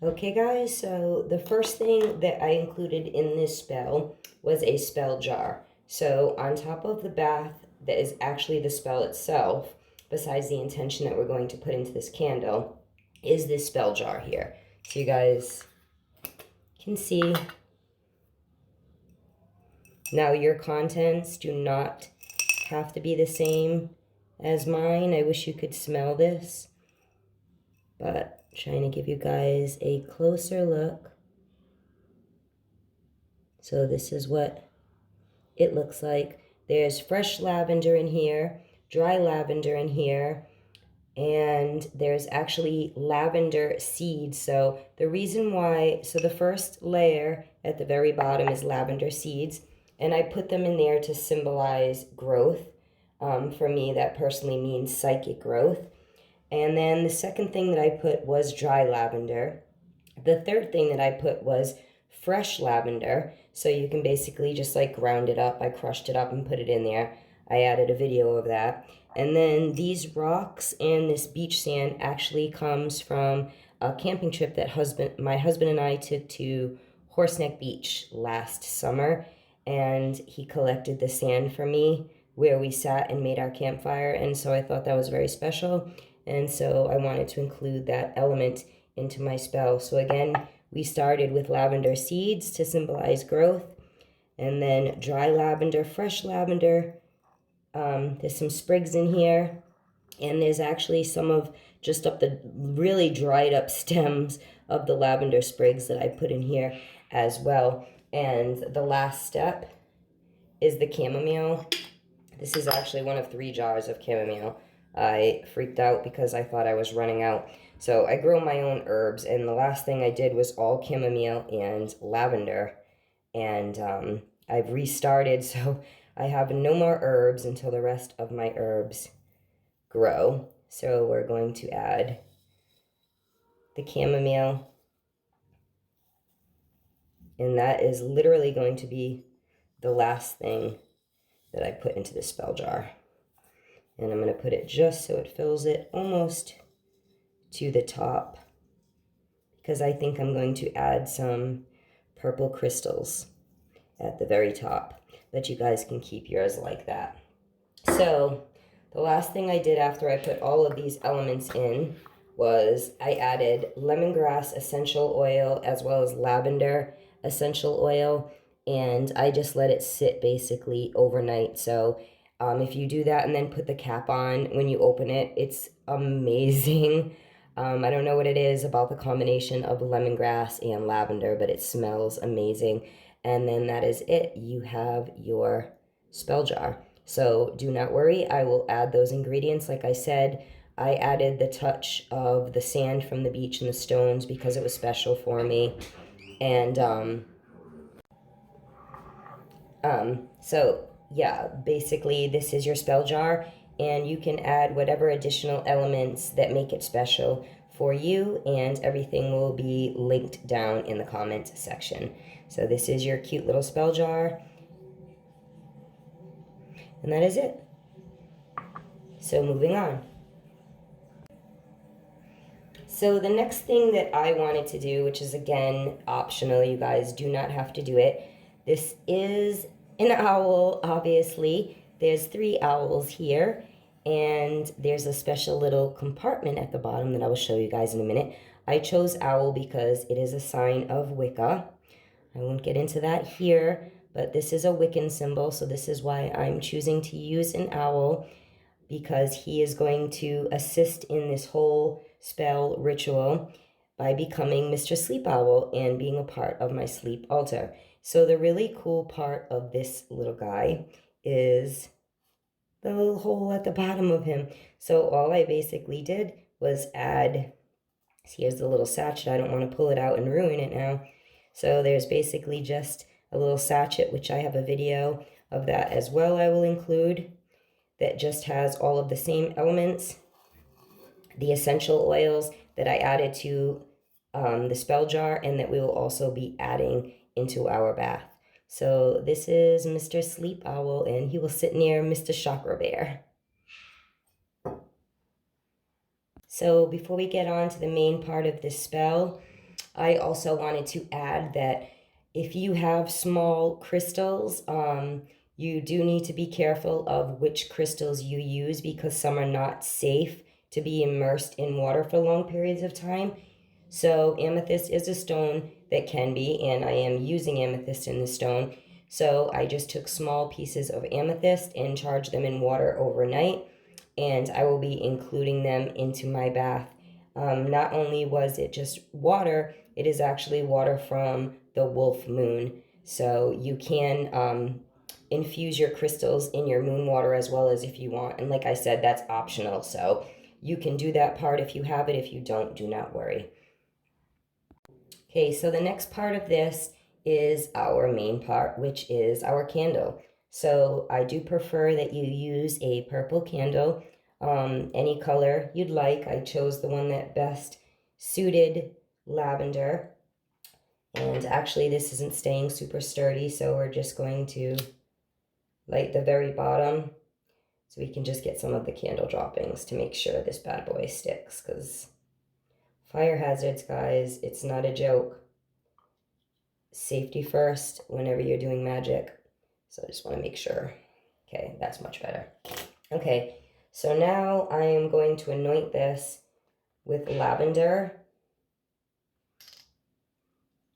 Okay guys, so the first thing that I included in this spell was a spell jar. So on top of the bath that is actually the spell itself, besides the intention that we're going to put into this candle, is this spell jar here. So you guys can see. Now your contents do not have to be the same as mine. I wish you could smell this, but trying to give you guys a closer look. So this is what it looks like. There's fresh lavender in here, dry lavender in here, and there's actually lavender seeds. So the reason why, so the first layer at the very bottom is lavender seeds, and I put them in there to symbolize growth. For me, that personally means psychic growth. And then the second thing that I put was dry lavender. The third thing that I put was fresh lavender. So you can basically just like ground it up. I crushed it up and put it in there. I added a video of that. And then these rocks and this beach sand actually comes from a camping trip that my husband and I took to Horseneck Beach last summer. And he collected the sand for me where we sat and made our campfire. And so I thought that was very special. And so I wanted to include that element into my spell. So again, we started with lavender seeds to symbolize growth, and then dry lavender, fresh lavender. There's some sprigs in here, and there's actually some of just up the really dried up stems of the lavender sprigs that I put in here as well. And the last step is the chamomile. This is actually one of 3 jars of chamomile. I freaked out because I thought I was running out. So I grow my own herbs, and the last thing I did was all chamomile and lavender. And I've restarted, so I have no more herbs until the rest of my herbs grow. So we're going to add the chamomile, and that is literally going to be the last thing that I put into the spell jar. And I'm going to put it just so it fills it almost to the top, because I think I'm going to add some purple crystals at the very top, but you guys can keep yours like that. So the last thing I did after I put all of these elements in was I added lemongrass essential oil as well as lavender essential oil, and I just let it sit basically overnight. So if you do that and then put the cap on when you open it, it's amazing. I don't know what it is about the combination of lemongrass and lavender, but it smells amazing. And then that is it. You have your spell jar. So do not worry. I will add those ingredients. Like I said, I added the touch of the sand from the beach and the stones because it was special for me. And so yeah, basically this is your spell jar, and you can add whatever additional elements that make it special for you, and everything will be linked down in the comment section. So this is your cute little spell jar, and that is it. So moving on. So the next thing that I wanted to do, which is again optional, you guys do not have to do it. This is an owl, obviously. There's 3 owls here, and there's a special little compartment at the bottom that I will show you guys in a minute. I chose owl because it is a sign of Wicca. I won't get into that here, but this is a Wiccan symbol, so this is why I'm choosing to use an owl, because he is going to assist in this whole spell ritual by becoming Mr. Sleep Owl and being a part of my sleep altar. So the really cool part of this little guy is the little hole at the bottom of him. So all I basically did was add, here's the little sachet. I don't want to pull it out and ruin it now. So there's basically just a little sachet, which I have a video of that as well I will include, that just has all of the same elements, the essential oils that I added to the spell jar, and that we will also be adding into our bath. So this is Mr. Sleep Owl, and he will sit near Mr. Chakra Bear. So before we get on to the main part of this spell, I also wanted to add that if you have small crystals, you do need to be careful of which crystals you use because some are not safe to be immersed in water for long periods of time. So amethyst is a stone that can be, and I am using amethyst in the stone. So I just took small pieces of amethyst and charged them in water overnight, and I will be including them into my bath. Not only was it just water, it is actually water from the wolf moon. So you can infuse your crystals in your moon water as well as if you want. And like I said, that's optional. So you can do that part if you have it. If you don't, do not worry. Okay, so the next part of this is our main part, which is our candle. So I do prefer that you use a purple candle, any color you'd like. I chose the one that best suited lavender. And actually this isn't staying super sturdy, so we're just going to light the very bottom so we can just get some of the candle droppings to make sure this bad boy sticks, because fire hazards, guys, it's not a joke. Safety first whenever you're doing magic. So I just want to make sure. Okay, that's much better. Okay, so now I am going to anoint this with lavender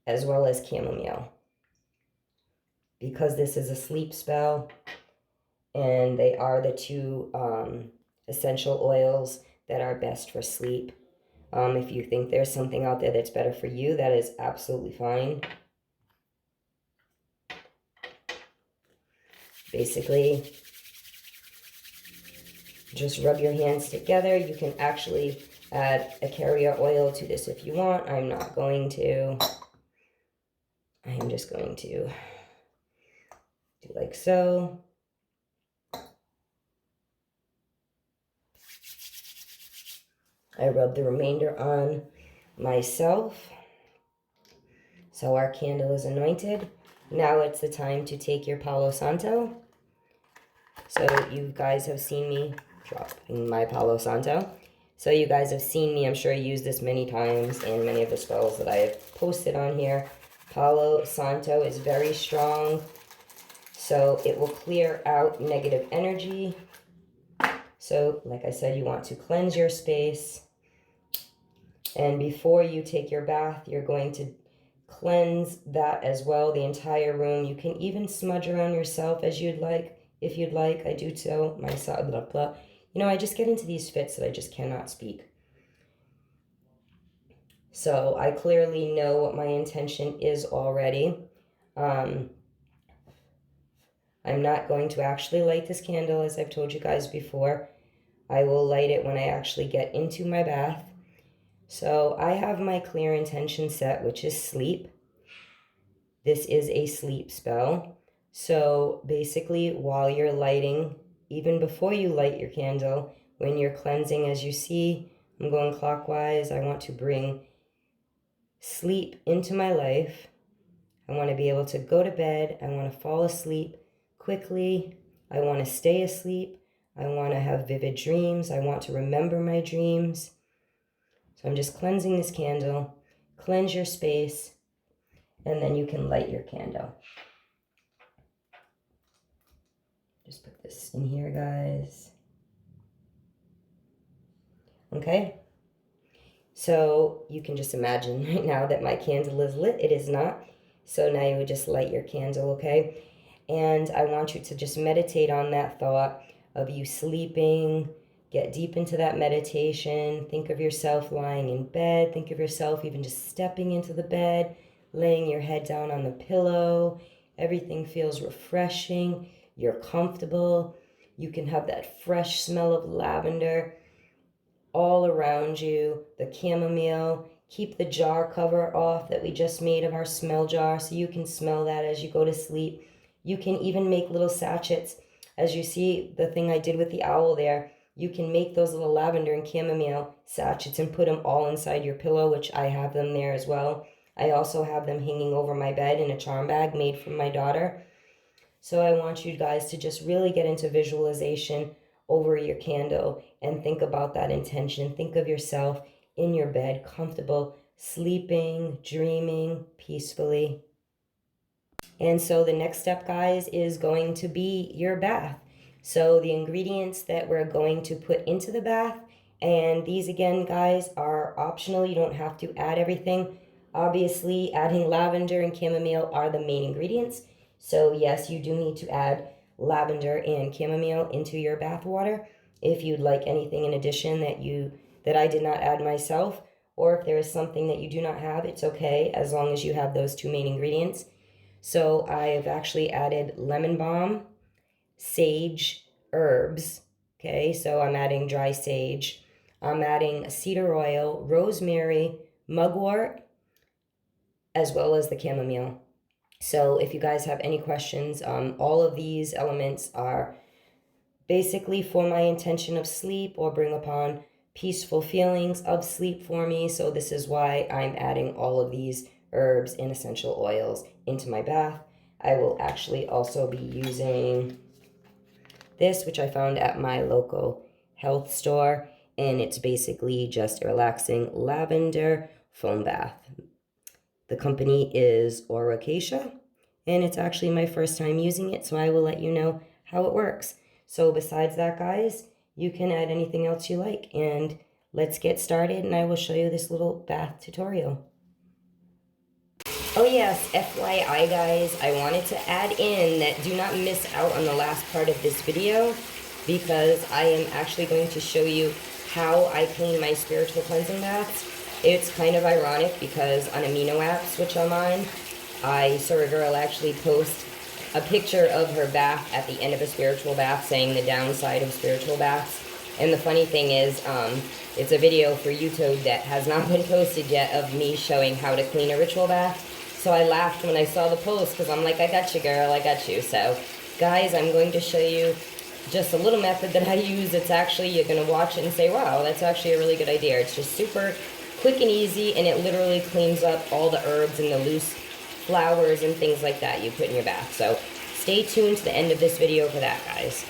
as well as chamomile, because this is a sleep spell and they are the two essential oils that are best for sleep. If you think there's something out there that's better for you, that is absolutely fine. Basically, just rub your hands together. You can actually add a carrier oil to this if you want. I'm not going to. I am just going to do like so. I rub the remainder on myself. So our candle is anointed. Now it's the time to take your Palo Santo. So you guys have seen me dropping my Palo Santo. So you guys have seen me, I'm sure I use this many times in many of the spells that I have posted on here. Palo Santo is very strong, so it will clear out negative energy. So like I said, you want to cleanse your space. And before you take your bath, you're going to cleanse that as well, the entire room. You can even smudge around yourself as you'd like. If you'd like, I do so myself, blah, blah. You know, I just get into these fits that I just cannot speak. So I clearly know what my intention is already. I'm not going to actually light this candle, as I've told you guys before. I will light it when I actually get into my bath. So I have my clear intention set, which is sleep. This is a sleep spell. So basically, while you're lighting, even before you light your candle, when you're cleansing, as you see, I'm going clockwise. I want to bring sleep into my life. I want to be able to go to bed. I want to fall asleep quickly. I want to stay asleep. I want to have vivid dreams. I want to remember my dreams. So I'm just cleansing this candle. Cleanse your space, and then you can light your candle. Just put this in here, guys. Okay. So you can just imagine right now that my candle is lit. It is not. So now you would just light your candle, okay? And I want you to just meditate on that thought of you sleeping. Get deep into that meditation. Think of yourself lying in bed. Think of yourself even just stepping into the bed, laying your head down on the pillow. Everything feels refreshing. You're comfortable. You can have that fresh smell of lavender all around you, the chamomile. Keep the jar cover off that we just made of our smell jar so you can smell that as you go to sleep. You can even make little sachets. As you see the thing I did with the owl there, you can make those little lavender and chamomile sachets and put them all inside your pillow, which I have them there as well. I also have them hanging over my bed in a charm bag made from my daughter. So I want you guys to just really get into visualization over your candle and think about that intention. Think of yourself in your bed, comfortable, sleeping, dreaming peacefully. And so the next step, guys, is going to be your bath. So the ingredients that we're going to put into the bath, and these again, guys, are optional. You don't have to add everything. Obviously, adding lavender and chamomile are the main ingredients. So yes, you do need to add lavender and chamomile into your bath water. If you'd like anything in addition that I did not add myself, or if there is something that you do not have, it's okay as long as you have those two main ingredients. So I've actually added lemon balm, sage, herbs. Okay, so I'm adding dry sage. I'm adding cedar oil, rosemary, mugwort, as well as the chamomile. So if you guys have any questions, all of these elements are basically for my intention of sleep or bring upon peaceful feelings of sleep for me. So this is why I'm adding all of these herbs and essential oils into my bath. I will actually also be using this, which I found at my local health store, and it's basically just a relaxing lavender foam bath. The company is Acacia, and it's actually my first time using it, so I will let you know how it works. So besides that, guys, you can add anything else you like, and let's get started, and I will show you this little bath tutorial. Oh yes, FYI guys, I wanted to add in that do not miss out on the last part of this video, because I am actually going to show you how I clean my spiritual cleansing baths. It's kind of ironic because on Amino apps, which I'm on, I saw a girl actually post a picture of her bath at the end of a spiritual bath saying the downside of spiritual baths. And the funny thing is, it's a video for YouTube that has not been posted yet of me showing how to clean a ritual bath. So I laughed when I saw the post because I'm like, I got you, girl, I got you. So, guys, I'm going to show you just a little method that I use. It's actually, you're going to watch it and say, wow, that's actually a really good idea. It's just super quick and easy, and it literally cleans up all the herbs and the loose flowers and things like that you put in your bath. So stay tuned to the end of this video for that, guys.